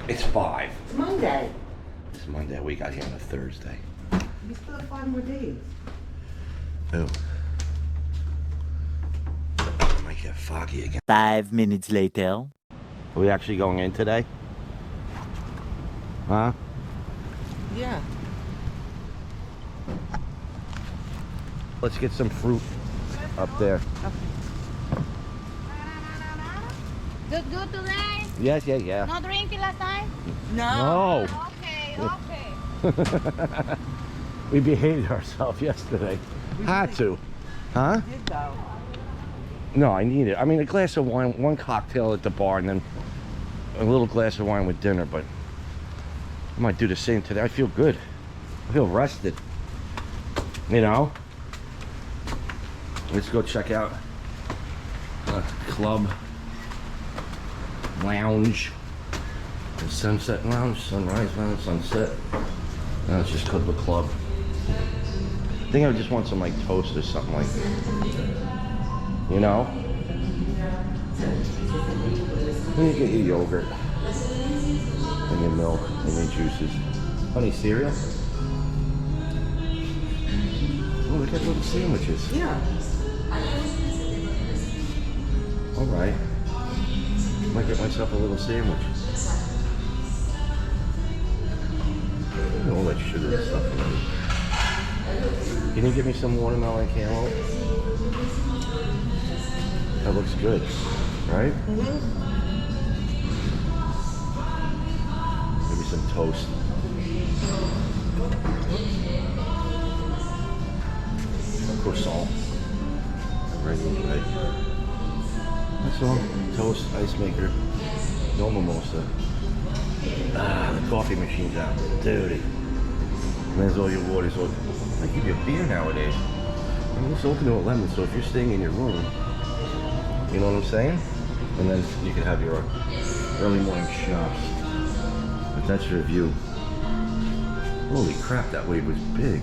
It's 5. It's Monday. It's Monday. We got here on a Thursday. We still have 5 more days. Oh. It might get foggy again. 5 minutes later. Are we actually going in today? Huh? Yeah. Let's get some fruit up there. Good today? Yes, yeah. No drinking last time? No. Okay. We behaved ourselves yesterday. Had to. Huh? We did though. No, I need it. I mean, a glass of wine, 1 cocktail at the bar, and then a little glass of wine with dinner, but I might do the same today. I feel good. I feel rested. You know? Let's go check out a club lounge. The Sunset Lounge, Sunrise Lounge, Sunset. No, it's just called the club. I think I just want some like toast or something like that. You know? Then you get your yogurt and your milk and your juices. Honey cereal? Oh, look at little sandwiches. Yeah. Alright. Might get myself a little sandwich. All that sugar and stuff in it. Can you give me some watermelon cantaloupe? That looks good, right? Maybe some toast. Croissant. Regular bread. That's all. Toast, ice maker, no mimosa. Ah, the coffee machine's out. Dirty. And there's all your water. So I give you a beer nowadays. I mean, it's open to 11, so if you're staying in your room, you know what I'm saying? And then you can have your early morning shots. But that's your view. Holy crap, that wave was big.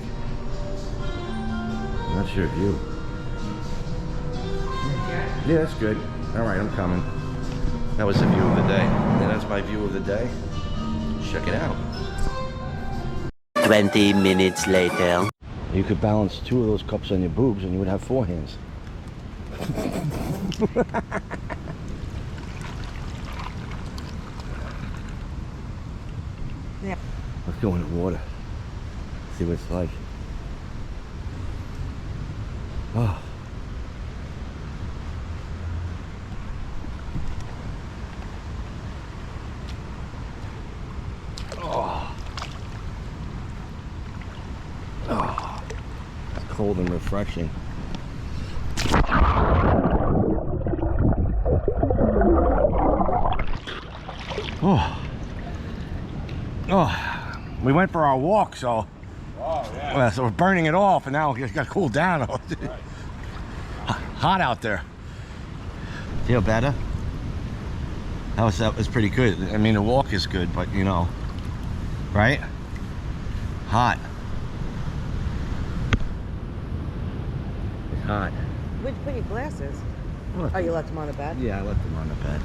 And that's your view. Yeah, that's good. Alright, I'm coming. That was the view of the day. And that's my view of the day. Check it out. 20 minutes later. You could balance 2 of those cups on your boobs and you would have 4 hands. Yeah. Let's go in the water. See what it's like. Oh. Oh, it's cold and refreshing. Oh, we went for our walk, so so we're burning it off, and now it's got to cool down. Hot out there. Feel better? That was pretty good. I mean, the walk is good, but you know, right? Hot. It's hot. Where'd you put your glasses? What? Oh, you left them on the bed? Yeah, I left them on the bed.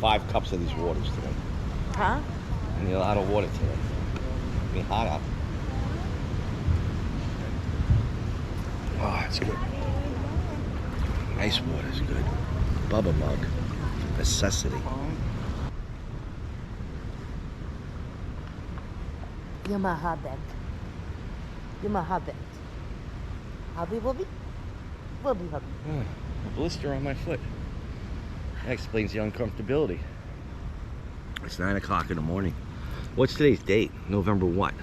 Five cups of these waters today. Huh? I need a lot of water today. It's been hot out. Oh, it's good. Ice water is good. Bubba mug. Necessity. You're my husband. You're my husband. Hubby wubby? Wubby hubby. A blister on my foot. That explains the uncomfortability. It's 9 o'clock in the morning. What's today's date? November what?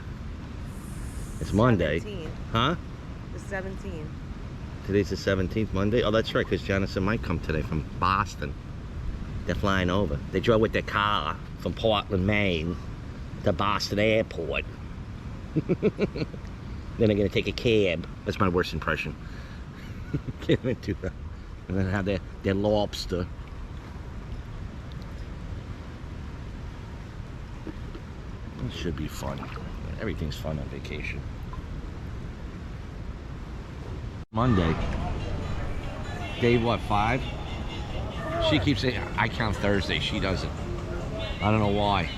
It's Monday. 17. Huh? The 17th. Today's the 17th, Monday? Oh, that's right, because Janice and Mike come today from Boston. They're flying over. They drove with their car from Portland, Maine to Boston Airport. Then they're going to take a cab. That's my worst impression. Can't even do that. And then have their lobster. It should be fun. Everything's fun on vacation. Monday. Day what, 5? She keeps saying, I count Thursday. She doesn't. I don't know why.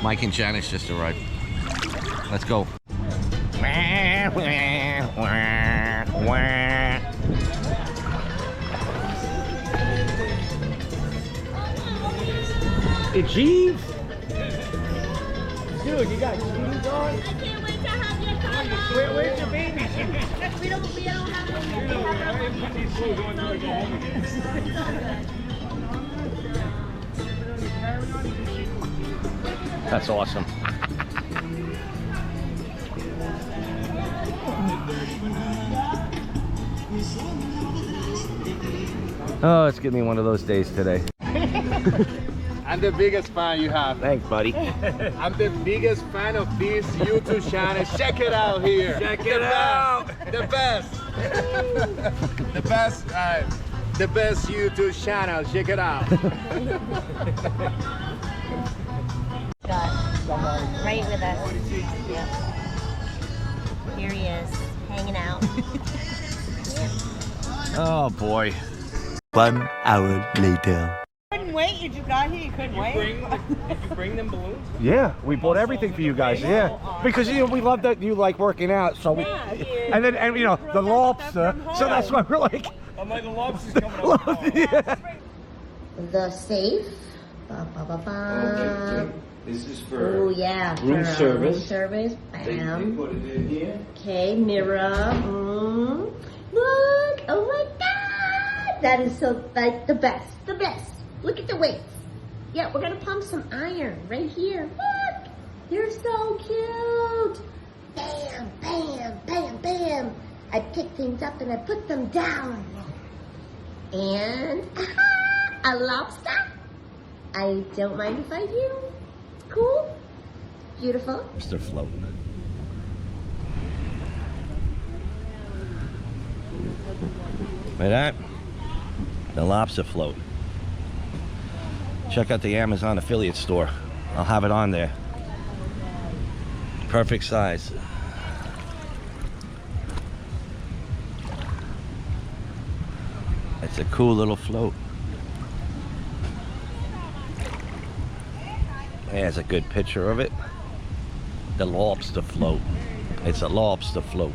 Mike and Janice just arrived. Let's go. It's Eve. Dude, you got jeans on? I can't wait to have your time. Where's your baby? We don't have them. That's awesome. Oh, it's giving me one of those days today. I'm the biggest fan you have. Thanks, buddy. I'm the biggest fan of this YouTube channel. Check it out here. Check it out. The best. The best YouTube channel. Check it out. Right with us. Yep. Here he is, hanging out. Oh boy. 1 hour later. Couldn't wait. You just got here. You couldn't wait. Did you bring them balloons? Yeah, we bought everything for you guys. Yeah, because you know we love that you like working out. So we, and then you know the lobster. So that's why we're like. I'm like, the lobster's coming up. Yeah. The safe. Ba, ba, ba, ba. This is for Oh yeah. room for, service. Room service. Bam. put it in here. Okay, mirror. Look! Oh my God! That is so like the best. The best. Look at the weights. Yeah, we're gonna pump some iron right here. Look! You're so cute. Bam, bam, bam, bam. I pick things up and I put them down. And a lobster. I don't mind if I do. Cool. Beautiful. They're floating. Look at that. The lobster float. Check out the Amazon affiliate store. I'll have it on there. Perfect size. It's a cool little float. There's a good picture of it. The lobster float. It's a lobster float.